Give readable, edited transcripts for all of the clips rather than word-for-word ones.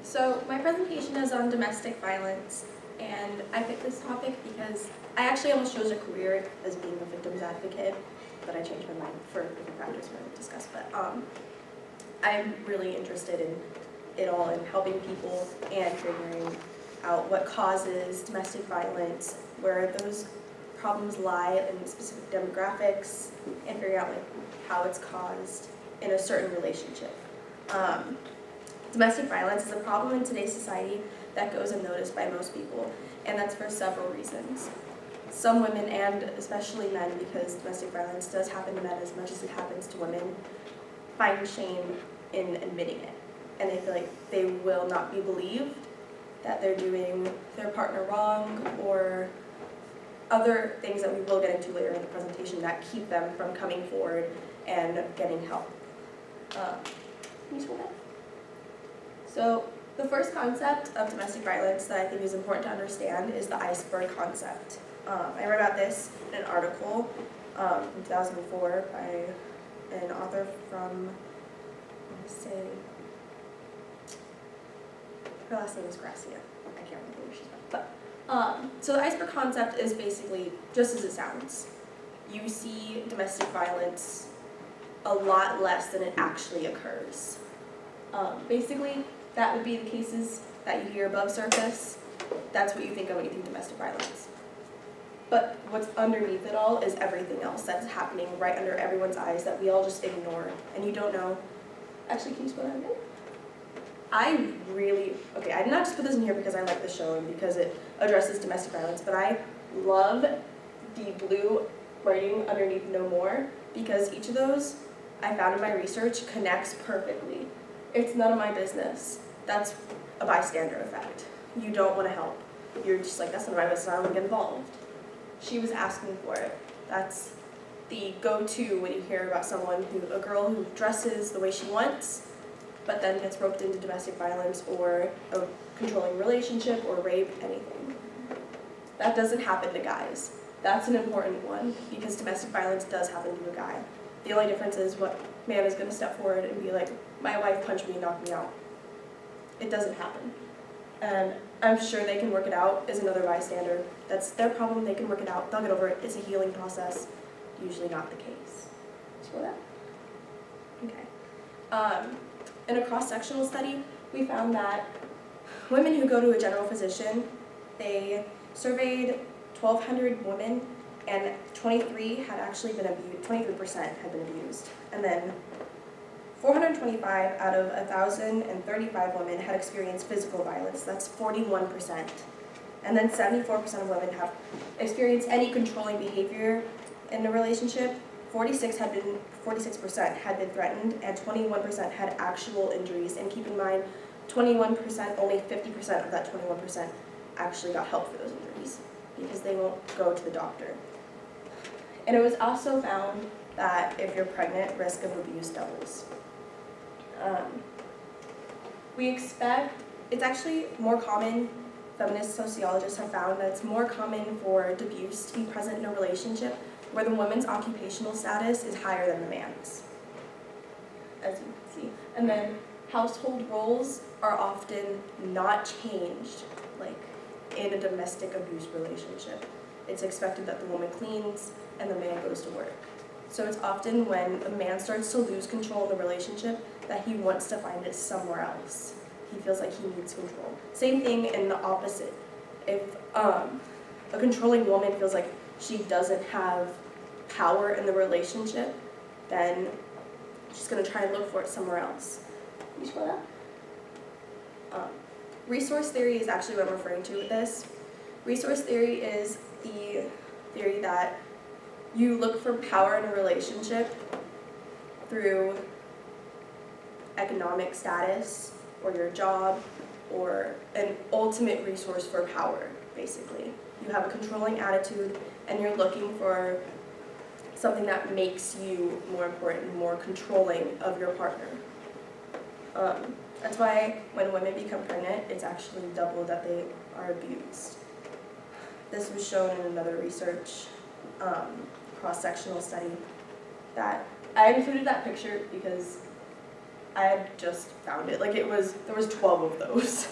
So my presentation is on domestic violence, and I picked this topic because I actually almost chose a career as being a victim's advocate, but I changed my mind for the practice we're going to discuss. But I'm really interested in it all and helping people and figuring out what causes domestic violence, where those problems lie in specific demographics, and figuring out how it's caused in a certain relationship. Domestic violence is a problem in today's society that goes unnoticed by most people, and that's for several reasons. Some women, and especially men, because domestic violence does happen to men as much as it happens to women, find shame in admitting it. And they feel like they will not be believed, that they're doing their partner wrong, or other things that we will get into later in the presentation that keep them from coming forward and getting help. Can you scroll down? So the first concept of domestic violence that I think is important to understand is the iceberg concept. I read about this in an article from 2004 by an author from, say, her last name is Gracia. I can't remember where she's from. But, so the iceberg concept is basically just as it sounds. You see domestic violence a lot less than it actually occurs. Basically, that would be the cases that you hear above surface. That's what you think of when you think domestic violence. But what's underneath it all is everything else that's happening right under everyone's eyes that we all just ignore, and you don't know. Actually, can you spell that again? I did not just put this in here because I like the show and because it addresses domestic violence, but I love the blue writing underneath no more, because each of those I found in my research connects perfectly. It's none of my business. That's a bystander effect. You don't want to help. You're just like, that's none of my business, I don't want to get involved. She was asking for it. That's the go-to when you hear about a girl who dresses the way she wants, but then gets roped into domestic violence or a controlling relationship or rape, anything. That doesn't happen to guys. That's an important one, because domestic violence does happen to a guy. The only difference is what man is going to step forward and be like, my wife punched me and knocked me out. It doesn't happen. And I'm sure they can work it out as another bystander. That's their problem, they can work it out, they'll get over it, it's a healing process. Usually not the case. Scroll that. Okay. In a cross-sectional study, we found that women who go to a general physician, they surveyed 1,200 women, and 23% had been abused. And then 425 out of 1,035 women had experienced physical violence. That's 41%. And then 74% of women have experienced any controlling behavior in a relationship. 46% had been threatened, and 21% had actual injuries. And keep in mind, 21%, only 50% of that 21% actually got help for those injuries, because they won't go to the doctor. And it was also found that if you're pregnant, risk of abuse doubles. It's actually more common, feminist sociologists have found that it's more common for abuse to be present in a relationship where the woman's occupational status is higher than the man's, as you can see. And then household roles are often not changed, like in a domestic abuse relationship. It's expected that the woman cleans and the man goes to work. So it's often when a man starts to lose control in the relationship that he wants to find it somewhere else. He feels like he needs control. Same thing in the opposite. If a controlling woman feels like she doesn't have power in the relationship, then she's going to try and look for it somewhere else. Can you scroll that? Resource theory is actually what I'm referring to with this. Resource theory is the theory that you look for power in a relationship through economic status or your job or an ultimate resource for power, basically. You have a controlling attitude and you're looking for something that makes you more important, more controlling of your partner. That's why when women become pregnant, it's actually double that they are abused. This was shown in another research cross-sectional study that I included that picture because I had just found it. Like there was 12 of those.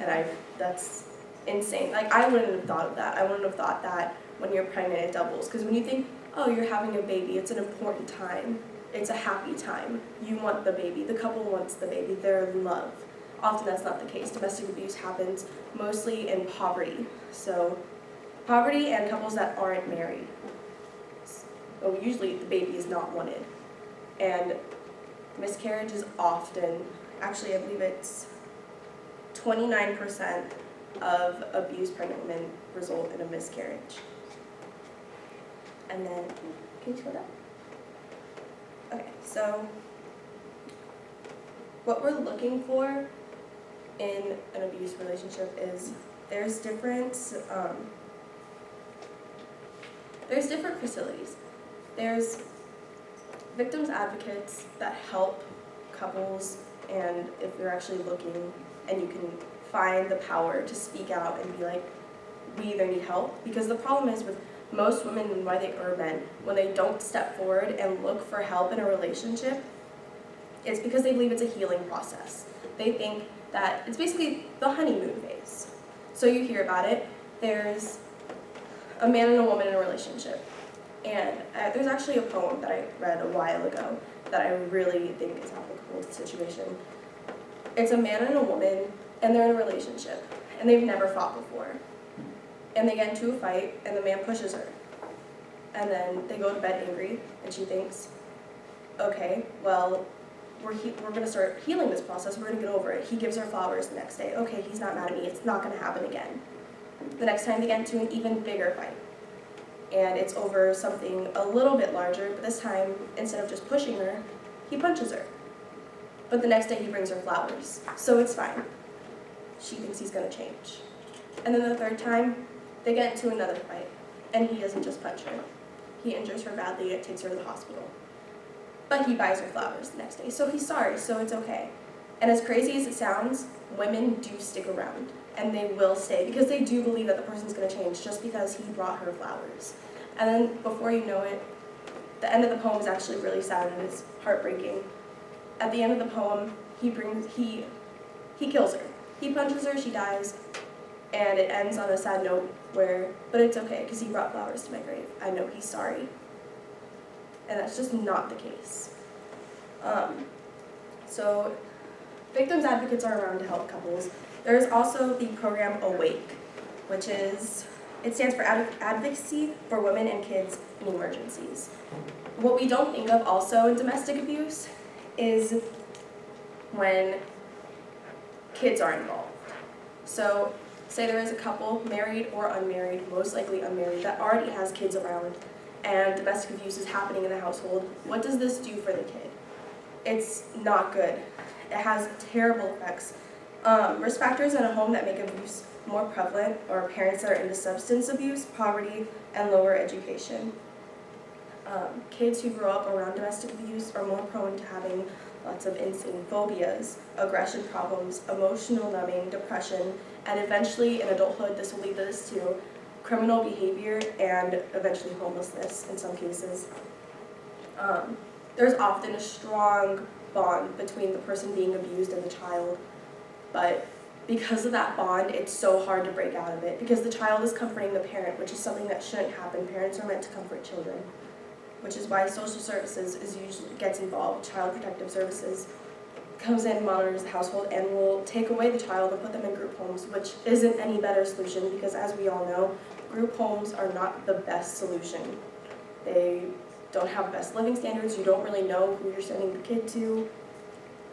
And that's insane. Like I wouldn't have thought of that. I wouldn't have thought that when you're pregnant it doubles. Because when you think, oh, you're having a baby, it's an important time. It's a happy time. You want the baby. The couple wants the baby. They're in love. Often that's not the case. Domestic abuse happens mostly in poverty. So poverty and couples that aren't married. So usually the baby is not wanted. And miscarriage is often, actually I believe it's 29% of abused pregnant women result in a miscarriage. And then, can you show that? Okay, so what we're looking for in an abuse relationship is there's different facilities. There's victims advocates that help couples, and if you're actually looking and you can find the power to speak out and be like, we either need help, because the problem is with most women and why they are men, when they don't step forward and look for help in a relationship, it's because they believe it's a healing process. They think that it's basically the honeymoon phase. So you hear about it, there's a man and a woman in a relationship. And there's actually a poem that I read a while ago that I really think is applicable to the situation. It's a man and a woman, and they're in a relationship, and they've never fought before. And they get into a fight, and the man pushes her. And then they go to bed angry, and she thinks, okay, well, we're going to start healing this process, we're going to get over it. He gives her flowers the next day. Okay, he's not mad at me, it's not going to happen again. The next time they get into an even bigger fight. And it's over something a little bit larger, but this time, instead of just pushing her, he punches her. But the next day he brings her flowers, so it's fine. She thinks he's gonna change. And then the third time, they get into another fight, and he doesn't just punch her. He injures her badly and takes her to the hospital. But he buys her flowers the next day, so he's sorry, so it's okay. And as crazy as it sounds, women do stick around, and they will stay, because they do believe that the person's gonna change just because he brought her flowers. And then before you know it, the end of the poem is actually really sad and it's heartbreaking. At the end of the poem, he kills her. He punches her, she dies, and it ends on a sad note but it's okay, because he brought flowers to my grave. I know he's sorry. And that's just not the case. So victims advocates are around to help couples. There's also the program AWAKE, which it stands for Advocacy for Women and Kids in Emergencies. What we don't think of also in domestic abuse is when kids are involved. So say there is a couple, married or unmarried, most likely unmarried, that already has kids around, and domestic abuse is happening in the household. What does this do for the kid? It's not good. It has terrible effects. Risk factors in a home that make abuse more prevalent are parents that are into substance abuse, poverty, and lower education. Kids who grow up around domestic abuse are more prone to having lots of insane phobias, aggression problems, emotional numbing, depression, and eventually in adulthood this will lead us to criminal behavior and eventually homelessness in some cases. There's often a strong bond between the person being abused and the child, but because of that bond, it's so hard to break out of it, because the child is comforting the parent, which is something that shouldn't happen. Parents are meant to comfort children, which is why social services usually gets involved. Child Protective Services comes in, monitors the household, and will take away the child and put them in group homes, which isn't any better solution, because as we all know, group homes are not the best solution. They don't have the best living standards. You don't really know who you're sending the kid to.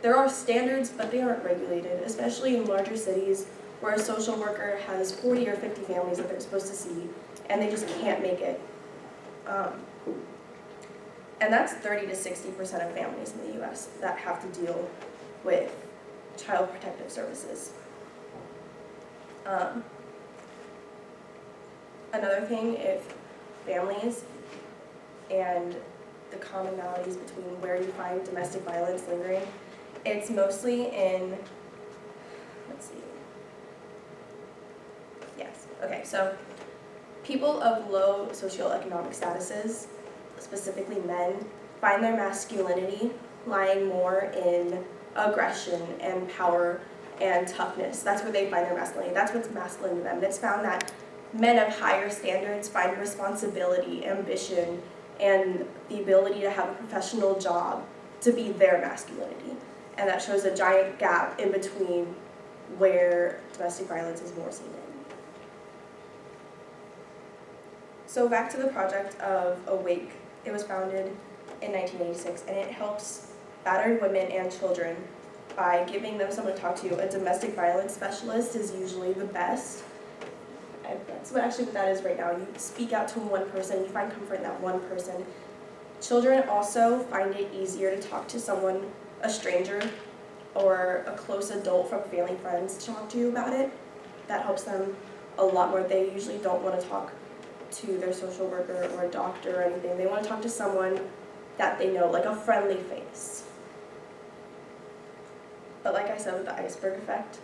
There are standards, but they aren't regulated, especially in larger cities where a social worker has 40 or 50 families that they're supposed to see, and they just can't make it. And that's 30 to 60% of families in the US that have to deal with Child Protective Services. Another thing, if families and the commonalities between where you find domestic violence lingering, it's mostly in, so people of low socioeconomic statuses, specifically men, find their masculinity lying more in aggression and power and toughness. That's where they find their masculinity. That's what's masculine to them. And it's found that men of higher standards find responsibility, ambition, and the ability to have a professional job to be their masculinity. And that shows a giant gap in between where domestic violence is more seen in. So back to the project of Awake. It was founded in 1986, and it helps battered women and children by giving them someone to talk to. A domestic violence specialist is usually the best. That's actually what that is right now. You speak out to one person, you find comfort in that one person. Children also find it easier to talk to someone, a stranger, or a close adult from family friends to talk to you about it. That helps them a lot more. They usually don't want to talk to their social worker or a doctor or anything. They want to talk to someone that they know, like a friendly face. But like I said with the iceberg effect,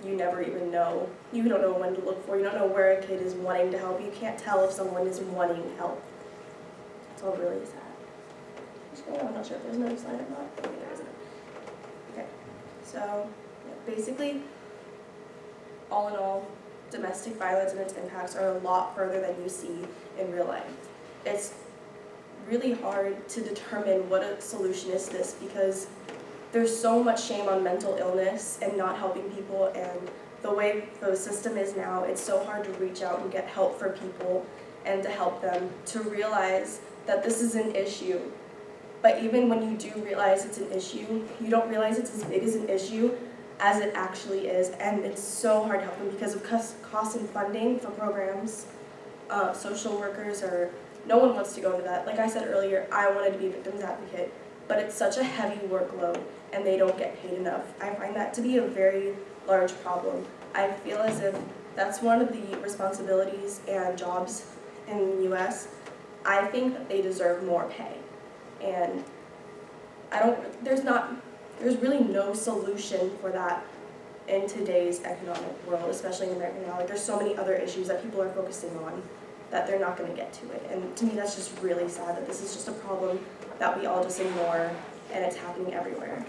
you never even know. You don't know when to look for. You don't know where a kid is wanting to help. You can't tell if someone is wanting help. It's all really sad. I'm not sure if there's another slide or not. Maybe there isn't. Okay, so yeah, basically, all in all, domestic violence and its impacts are a lot further than you see in real life. It's really hard to determine what a solution is to this because there's so much shame on mental illness and not helping people, and the way the system is now, it's so hard to reach out and get help for people and to help them to realize that this is an issue. But even when you do realize it's an issue, you don't realize it's as big as an issue as it actually is, and it's so hard to help them because of cost and funding for programs. Social workers, or no one wants to go into that. Like I said earlier, I wanted to be a victim's advocate, but it's such a heavy workload and they don't get paid enough. I find that to be a very large problem. I feel as if that's one of the responsibilities and jobs in the US. I think that they deserve more pay. And there's really no solution for that in today's economic world, especially in America now. Like, there's so many other issues that people are focusing on that they're not going to get to it. And to me, that's just really sad that this is just a problem that we all just ignore, and it's happening everywhere.